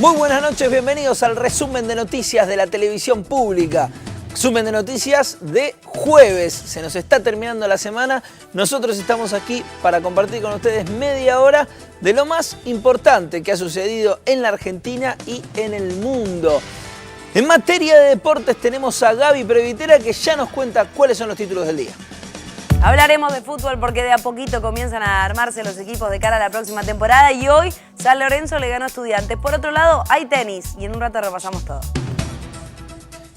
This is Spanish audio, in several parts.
Muy buenas noches, bienvenidos al resumen de noticias de la televisión pública. Resumen de noticias de jueves. Se nos está terminando la semana. Nosotros estamos aquí para compartir con ustedes media hora de lo más importante que ha sucedido en la Argentina y en el mundo. En materia de deportes tenemos a Gaby Previtera que ya nos cuenta cuáles son los títulos del día. Hablaremos de fútbol porque de a poquito comienzan a armarse los equipos de cara a la próxima temporada y hoy San Lorenzo le ganó a Estudiantes. Por otro lado, hay tenis y en un rato repasamos todo.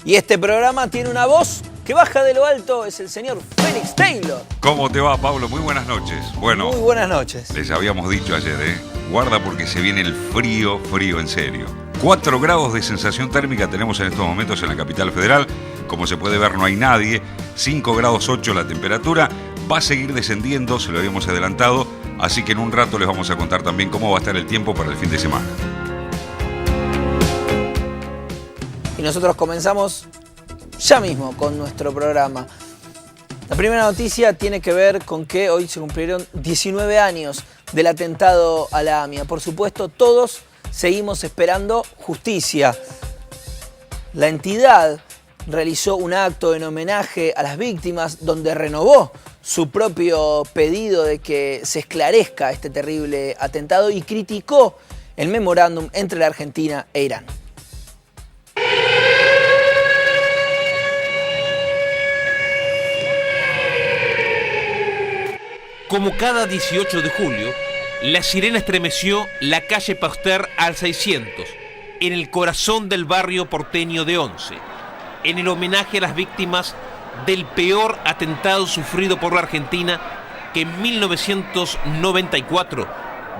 Y este programa tiene una voz que baja de lo alto, es el señor Félix Taylor. ¿Cómo te va, Pablo? Muy buenas noches. Bueno, muy buenas noches. Les habíamos dicho ayer, guarda porque se viene el frío, frío en serio. 4 grados de sensación térmica tenemos en estos momentos en la capital federal. Como se puede ver, no hay nadie. 5 grados 8 la temperatura. Va a seguir descendiendo, se lo habíamos adelantado. Así que en un rato les vamos a contar también cómo va a estar el tiempo para el fin de semana. Y nosotros comenzamos ya mismo con nuestro programa. La primera noticia tiene que ver con que hoy se cumplieron 19 años del atentado a la AMIA. Por supuesto, todos seguimos esperando justicia. La entidad realizó un acto en homenaje a las víctimas donde renovó su propio pedido de que se esclarezca este terrible atentado y criticó el memorándum entre la Argentina e Irán. Como cada 18 de julio, la sirena estremeció la calle Pasteur al 600, en el corazón del barrio porteño de Once, en el homenaje a las víctimas del peor atentado sufrido por la Argentina, que en 1994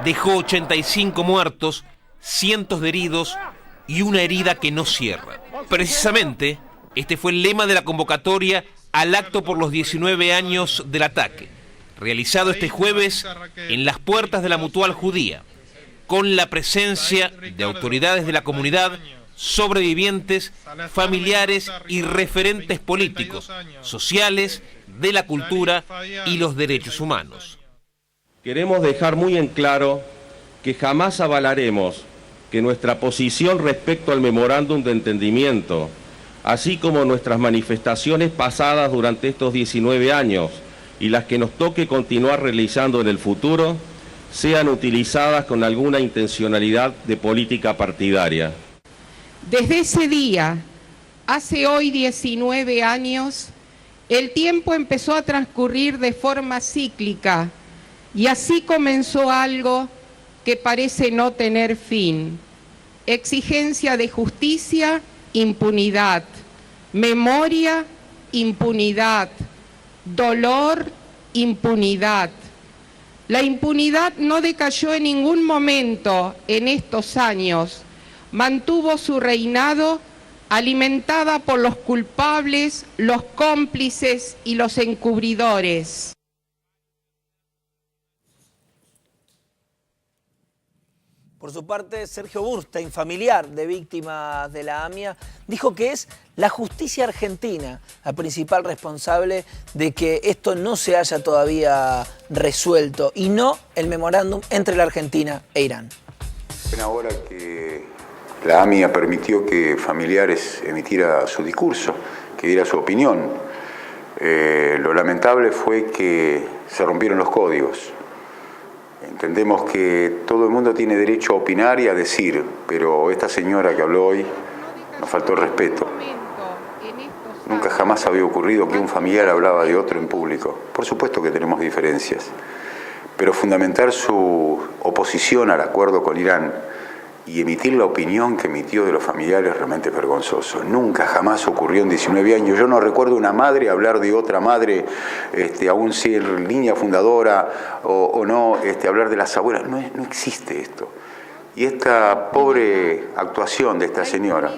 dejó 85 muertos, cientos de heridos y una herida que no cierra. Precisamente, este fue el lema de la convocatoria al acto por los 19 años del ataque, realizado este jueves en las puertas de la Mutual Judía, con la presencia de autoridades de la comunidad, sobrevivientes, familiares y referentes políticos, sociales, de la cultura y los derechos humanos. Queremos dejar muy en claro que jamás avalaremos que nuestra posición respecto al memorándum de entendimiento, así como nuestras manifestaciones pasadas durante estos 19 años, y las que nos toque continuar realizando en el futuro, sean utilizadas con alguna intencionalidad de política partidaria. Desde ese día, hace hoy 19 años, el tiempo empezó a transcurrir de forma cíclica y así comenzó algo que parece no tener fin. Exigencia de justicia, impunidad. Memoria, impunidad. Dolor, impunidad. La impunidad no decayó en ningún momento en estos años. Mantuvo su reinado alimentada por los culpables, los cómplices y los encubridores. Por su parte, Sergio Burstein, familiar de víctimas de la AMIA, dijo que es la justicia argentina la principal responsable de que esto no se haya todavía resuelto y no el memorándum entre la Argentina e Irán. Ahora que la AMIA permitió que familiares emitiera su discurso, que diera su opinión, lo lamentable fue que se rompieron los códigos. Entendemos que todo el mundo tiene derecho a opinar y a decir, pero esta señora que habló hoy nos faltó el respeto. Nunca jamás había ocurrido que un familiar hablaba de otro en público. Por supuesto que tenemos diferencias, pero fundamentar su oposición al acuerdo con Irán y emitir la opinión que emitió de los familiares realmente vergonzoso. Nunca jamás ocurrió en 19 años. Yo no recuerdo una madre hablar de otra madre, aún si en línea fundadora o no, hablar de las abuelas. No existe esto. Y esta pobre actuación de esta señora,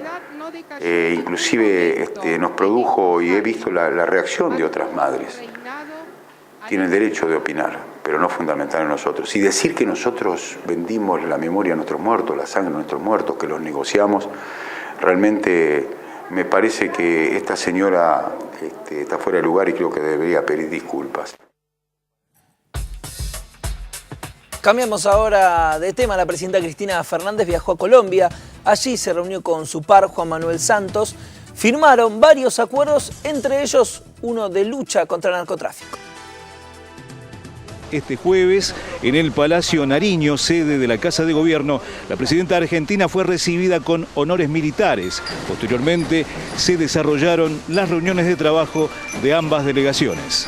inclusive nos produjo, y he visto la reacción de otras madres. Tienen el derecho de opinar, pero no fundamental en nosotros. Y decir que nosotros vendimos la memoria de nuestros muertos, la sangre de nuestros muertos, que los negociamos, realmente me parece que esta señora está fuera de lugar y creo que debería pedir disculpas. Cambiamos ahora de tema. La presidenta Cristina Fernández viajó a Colombia Allí se reunió con su par, Juan Manuel Santos. Firmaron varios acuerdos, entre ellos uno de lucha contra el narcotráfico. Este jueves, en el Palacio Nariño, sede de la Casa de Gobierno, la presidenta argentina fue recibida con honores militares. Posteriormente, se desarrollaron las reuniones de trabajo de ambas delegaciones.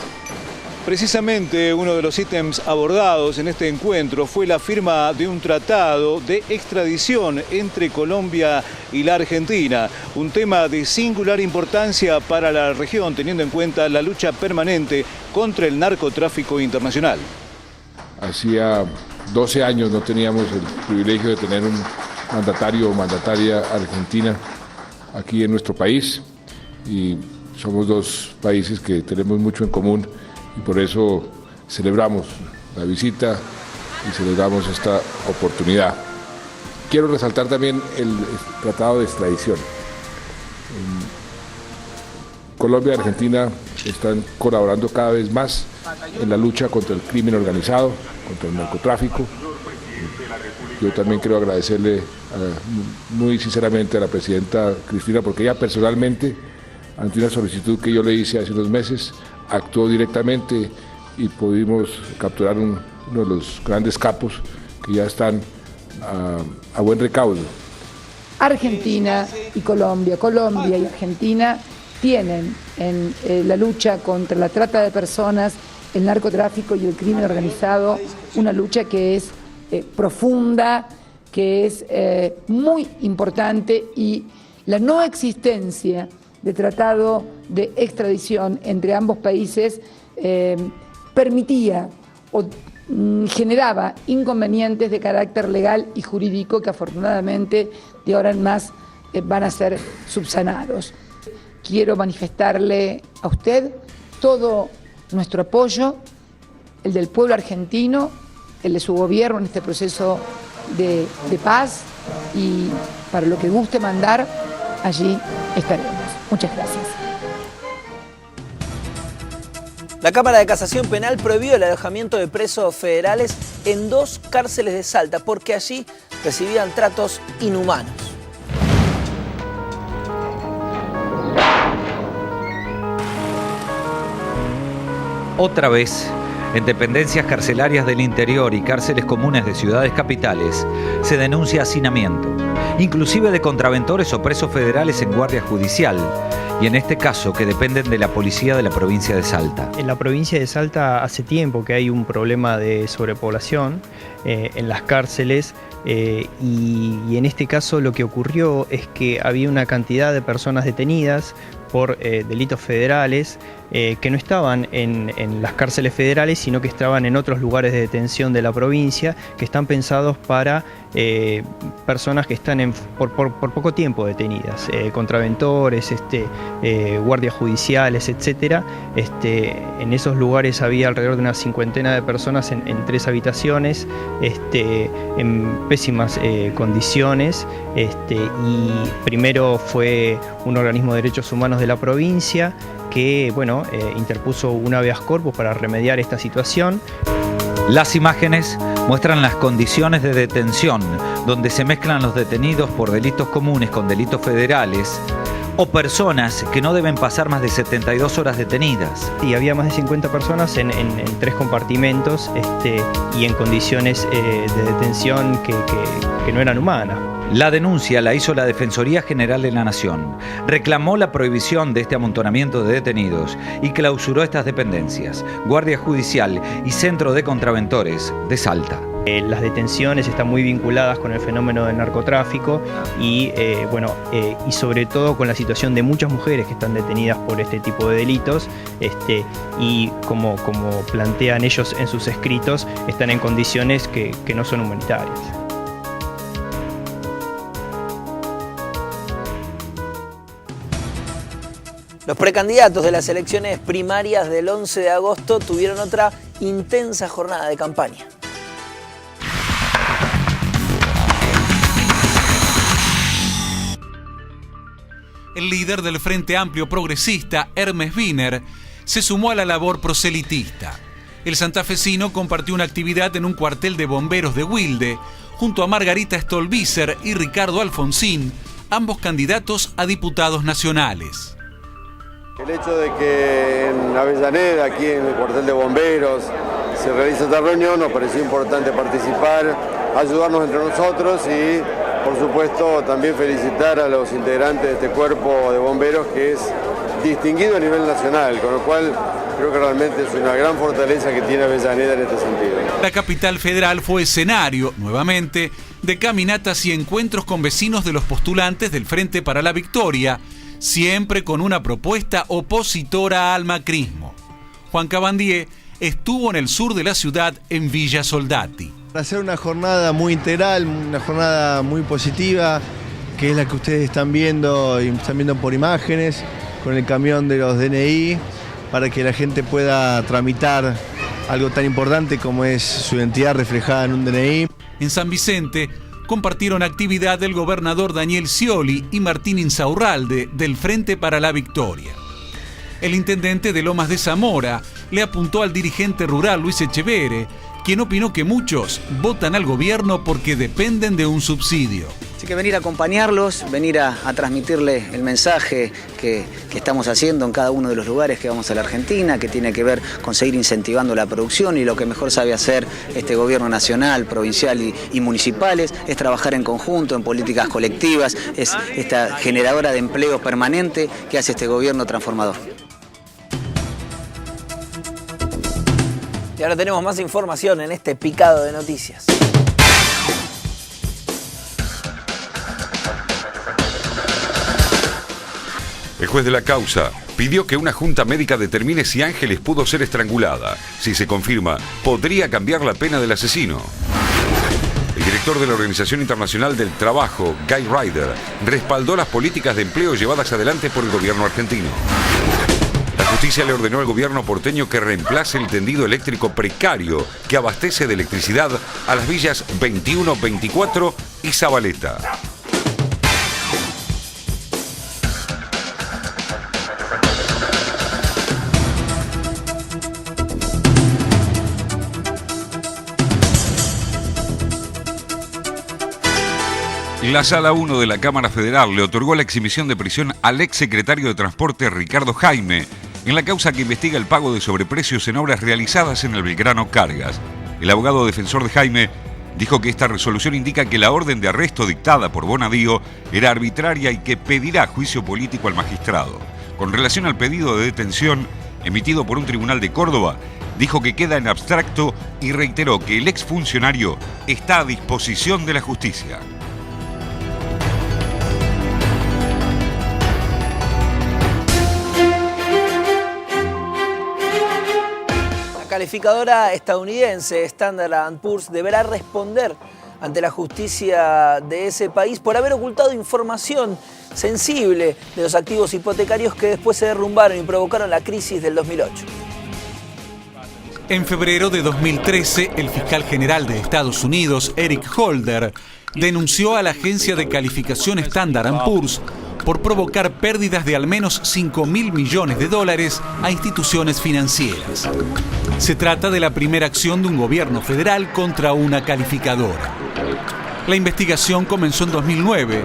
Precisamente uno de los ítems abordados en este encuentro fue la firma de un tratado de extradición entre Colombia y la Argentina, un tema de singular importancia para la región, teniendo en cuenta la lucha permanente contra el narcotráfico internacional. Hacía 12 años no teníamos el privilegio de tener un mandatario o mandataria argentina aquí en nuestro país, y somos dos países que tenemos mucho en común. Y por eso celebramos la visita y celebramos esta oportunidad. Quiero resaltar también el tratado de extradición. Colombia y Argentina están colaborando cada vez más en la lucha contra el crimen organizado, contra el narcotráfico. Yo también quiero agradecerle muy sinceramente a la presidenta Cristina, porque ella personalmente, ante una solicitud que yo le hice hace unos meses, actuó directamente y pudimos capturar uno de los grandes capos que ya están a buen recaudo. Argentina y Colombia, Colombia y Argentina tienen en la lucha contra la trata de personas, el narcotráfico y el crimen organizado una lucha que es profunda, que es muy importante, y la no existencia de tratado de extradición entre ambos países permitía o generaba inconvenientes de carácter legal y jurídico que afortunadamente de ahora en más van a ser subsanados. Quiero manifestarle a usted todo nuestro apoyo, el del pueblo argentino, el de su gobierno en este proceso de paz, y para lo que guste mandar, allí estaremos. Muchas gracias. La Cámara de Casación Penal prohibió el alojamiento de presos federales en 2 cárceles de Salta porque allí recibían tratos inhumanos. Otra vez, en dependencias carcelarias del interior y cárceles comunes de ciudades capitales, se denuncia hacinamiento, inclusive de contraventores o presos federales en guardia judicial, y en este caso que dependen de la policía de la provincia de Salta. En la provincia de Salta hace tiempo que hay un problema de sobrepoblación en las cárceles, y en este caso lo que ocurrió es que había una cantidad de personas detenidas por delitos federales que no estaban en las cárceles federales, sino que estaban en otros lugares de detención de la provincia, que están pensados para personas que están por poco tiempo detenidas, contraventores, guardias judiciales, etc. En esos lugares había alrededor de una 50 de personas en 3 habitaciones, en pésimas condiciones, y primero fue un organismo de derechos humanos de la provincia que interpuso un habeas corpus para remediar esta situación. Las imágenes muestran las condiciones de detención, donde se mezclan los detenidos por delitos comunes con delitos federales, o personas que no deben pasar más de 72 horas detenidas. Y había más de 50 personas en 3 compartimentos y en condiciones de detención que no eran humanas. La denuncia la hizo la Defensoría General de la Nación. Reclamó la prohibición de este amontonamiento de detenidos y clausuró estas dependencias, Guardia Judicial y Centro de Contraventores de Salta. Las detenciones están muy vinculadas con el fenómeno del narcotráfico y sobre todo con la situación de muchas mujeres que están detenidas por este tipo de delitos, y como plantean ellos en sus escritos, están en condiciones que no son humanitarias. Los precandidatos de las elecciones primarias del 11 de agosto tuvieron otra intensa jornada de campaña. El líder del Frente Amplio Progresista, Hermes Wiener, se sumó a la labor proselitista. El santafesino compartió una actividad en un cuartel de bomberos de Wilde, junto a Margarita Stolbizer y Ricardo Alfonsín, ambos candidatos a diputados nacionales. El hecho de que en Avellaneda, aquí en el cuartel de bomberos, se realiza esta reunión, nos pareció importante participar, ayudarnos entre nosotros y, por supuesto, también felicitar a los integrantes de este cuerpo de bomberos que es distinguido a nivel nacional, con lo cual creo que realmente es una gran fortaleza que tiene Avellaneda en este sentido. La capital federal fue escenario, nuevamente, de caminatas y encuentros con vecinos de los postulantes del Frente para la Victoria, siempre con una propuesta opositora al macrismo. Juan Cabandier estuvo en el sur de la ciudad, en Villa Soldati. Para hacer una jornada muy integral, una jornada muy positiva, que es la que ustedes están viendo por imágenes, con el camión de los DNI, para que la gente pueda tramitar algo tan importante como es su identidad reflejada en un DNI. En San Vicente compartieron actividad del gobernador Daniel Scioli y Martín Insaurralde del Frente para la Victoria. El intendente de Lomas de Zamora le apuntó al dirigente rural Luis Echeverre, quien opinó que muchos votan al gobierno porque dependen de un subsidio. Así que venir a acompañarlos, venir a transmitirle el mensaje que estamos haciendo en cada uno de los lugares que vamos a la Argentina, que tiene que ver con seguir incentivando la producción, y lo que mejor sabe hacer este gobierno nacional, provincial y municipales es trabajar en conjunto, en políticas colectivas, es esta generadora de empleo permanente que hace este gobierno transformador. Y ahora tenemos más información en este picado de noticias. El juez de la causa pidió que una junta médica determine si Ángeles pudo ser estrangulada. Si se confirma, podría cambiar la pena del asesino. El director de la Organización Internacional del Trabajo, Guy Ryder, respaldó las políticas de empleo llevadas adelante por el gobierno argentino. La justicia le ordenó al gobierno porteño que reemplace el tendido eléctrico precario que abastece de electricidad a las villas 21, 24 y Zabaleta. La Sala 1 de la Cámara Federal le otorgó la exhibición de prisión al exsecretario de Transporte Ricardo Jaime en la causa que investiga el pago de sobreprecios en obras realizadas en el Belgrano Cargas. El abogado defensor de Jaime dijo que esta resolución indica que la orden de arresto dictada por Bonadío era arbitraria y que pedirá juicio político al magistrado. Con relación al pedido de detención emitido por un tribunal de Córdoba, dijo que queda en abstracto y reiteró que el exfuncionario está a disposición de la justicia. La calificadora estadounidense Standard & Poor's deberá responder ante la justicia de ese país por haber ocultado información sensible de los activos hipotecarios que después se derrumbaron y provocaron la crisis del 2008. En febrero de 2013, el fiscal general de Estados Unidos, Eric Holder, denunció a la agencia de calificación Standard & Poor's por provocar pérdidas de al menos $5.000 millones a instituciones financieras. Se trata de la primera acción de un gobierno federal contra una calificadora. La investigación comenzó en 2009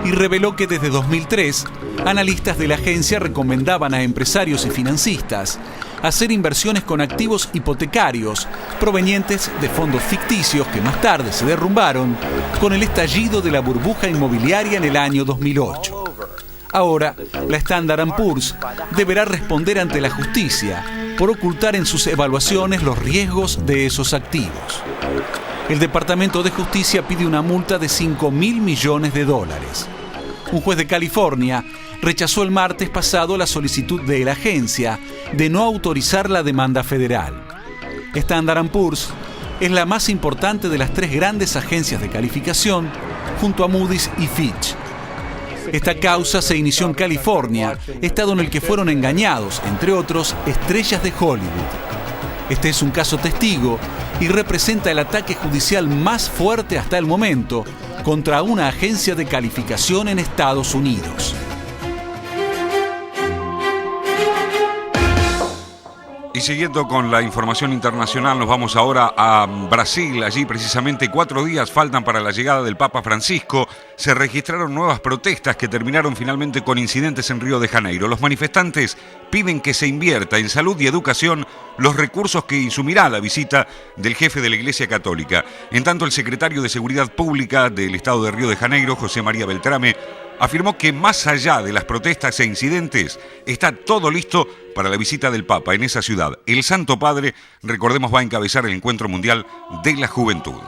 y reveló que desde 2003, analistas de la agencia recomendaban a empresarios y financistas hacer inversiones con activos hipotecarios provenientes de fondos ficticios que más tarde se derrumbaron con el estallido de la burbuja inmobiliaria en el año 2008. Ahora, la Standard & Poor's deberá responder ante la justicia por ocultar en sus evaluaciones los riesgos de esos activos. El Departamento de Justicia pide una multa de $5.000 millones. Un juez de California rechazó el martes pasado la solicitud de la agencia de no autorizar la demanda federal. Standard & Poor's es la más importante de las tres grandes agencias de calificación, junto a Moody's y Fitch. Esta causa se inició en California, estado en el que fueron engañados, entre otros, estrellas de Hollywood. Este es un caso testigo y representa el ataque judicial más fuerte hasta el momento contra una agencia de calificación en Estados Unidos. siguiendo con la información internacional, nos vamos ahora a Brasil. Allí precisamente 4 días faltan para la llegada del Papa Francisco. Se registraron nuevas protestas que terminaron finalmente con incidentes en Río de Janeiro. Los manifestantes piden que se invierta en salud y educación los recursos que insumirá la visita del jefe de la Iglesia Católica. En tanto, el secretario de Seguridad Pública del Estado de Río de Janeiro, José María Beltrame, afirmó que más allá de las protestas e incidentes, está todo listo para la visita del Papa en esa ciudad. El Santo Padre, recordemos, va a encabezar el Encuentro Mundial de la Juventud.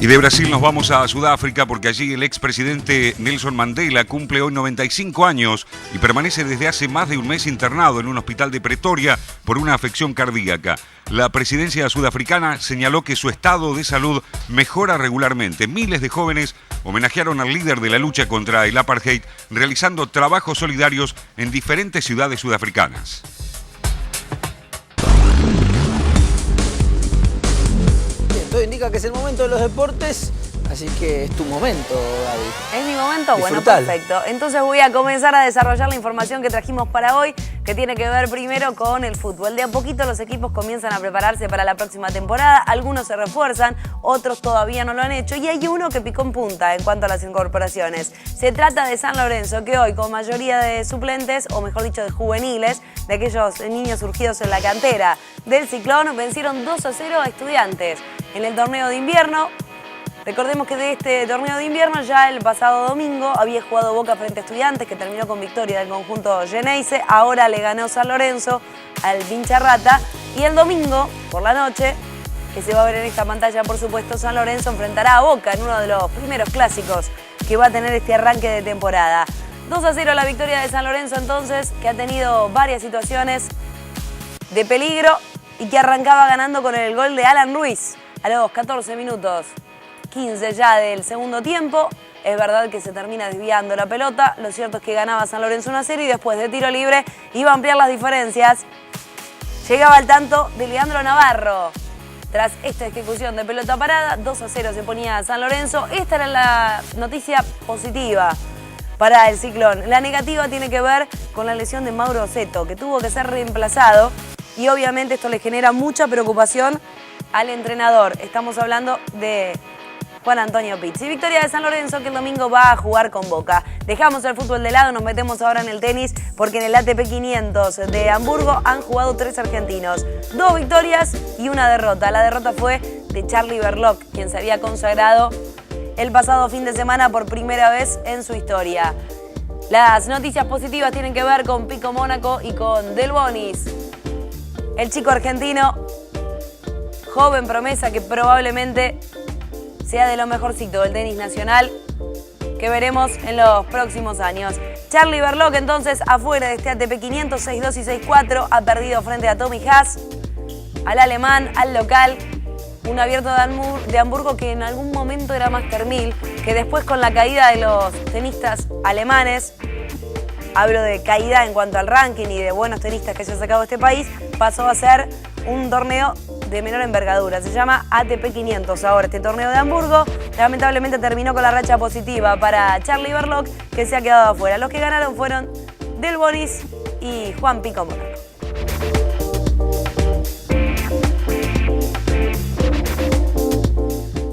Y de Brasil nos vamos a Sudáfrica porque allí el expresidente Nelson Mandela cumple hoy 95 años y permanece desde hace más de un mes internado en un hospital de Pretoria por una afección cardíaca. La presidencia sudafricana señaló que su estado de salud mejora regularmente. Miles de jóvenes homenajearon al líder de la lucha contra el apartheid realizando trabajos solidarios en diferentes ciudades sudafricanas. Todo indica que es el momento de los deportes, así que es tu momento, Gaby. ¿Es mi momento? Disfrutalo. Bueno, perfecto. Entonces voy a comenzar a desarrollar la información que trajimos para hoy, que tiene que ver primero con el fútbol. De a poquito los equipos comienzan a prepararse para la próxima temporada, algunos se refuerzan, otros todavía no lo han hecho, y hay uno que picó en punta en cuanto a las incorporaciones. Se trata de San Lorenzo, que hoy, con mayoría de suplentes, o mejor dicho, de juveniles, de aquellos niños surgidos en la cantera del Ciclón, vencieron 2-0 a Estudiantes. En el torneo de invierno, recordemos que de este torneo de invierno ya el pasado domingo había jugado Boca frente a Estudiantes, que terminó con victoria del conjunto Geneise. Ahora le ganó San Lorenzo al Pincharrata. Y el domingo, por la noche, que se va a ver en esta pantalla, por supuesto, San Lorenzo enfrentará a Boca en uno de los primeros clásicos que va a tener este arranque de temporada. 2-0 la victoria de San Lorenzo, entonces, que ha tenido varias situaciones de peligro y que arrancaba ganando con el gol de Alan Ruiz a los 14 minutos 15 ya del segundo tiempo. Es verdad que se termina desviando la pelota. Lo cierto es que ganaba San Lorenzo 1-0 y después de tiro libre iba a ampliar las diferencias. Llegaba al tanto de Leandro Navarro. Tras esta ejecución de pelota parada, 2-0 se ponía San Lorenzo. Esta era la noticia positiva para el Ciclón. La negativa tiene que ver con la lesión de Mauro Seto, que tuvo que ser reemplazado. Y obviamente esto le genera mucha preocupación al entrenador. Estamos hablando de Juan Antonio Pizzi. Victoria de San Lorenzo, que el domingo va a jugar con Boca. Dejamos el fútbol de lado, nos metemos ahora en el tenis, porque en el ATP 500 de Hamburgo han jugado 3 argentinos. 2 victorias y 1 derrota. La derrota fue de Charlie Berlocq, quien se había consagrado el pasado fin de semana por primera vez en su historia. Las noticias positivas tienen que ver con Pico Mónaco y con Del Bonis. El chico argentino, joven promesa que probablemente sea de lo mejorcito del tenis nacional que veremos en los próximos años. Charlie Berlocq, entonces, afuera de este ATP 500, 6-2 y 6-4, ha perdido frente a Tommy Haas, al alemán, al local. Un abierto de Hamburgo que en algún momento era Master 1000, que después, con la caída de los tenistas alemanes, hablo de caída en cuanto al ranking y de buenos tenistas que se ha sacado este país, pasó a ser un torneo de menor envergadura. Se llama ATP 500 ahora este torneo de Hamburgo. Lamentablemente terminó con la racha positiva para Charlie Berlocq, que se ha quedado afuera. Los que ganaron fueron Del Bonis y Juan Pico Mónaco.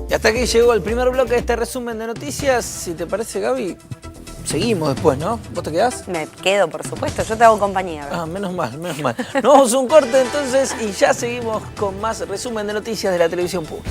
Y hasta aquí llegó el primer bloque de este resumen de noticias. Si te parece, Gaby, seguimos después, ¿no? ¿Vos te quedás? Me quedo, por supuesto. Yo te hago compañía. ¿Verdad? Ah, menos mal, menos mal. Nos vamos a un corte entonces y ya seguimos con más resumen de noticias de la televisión pública.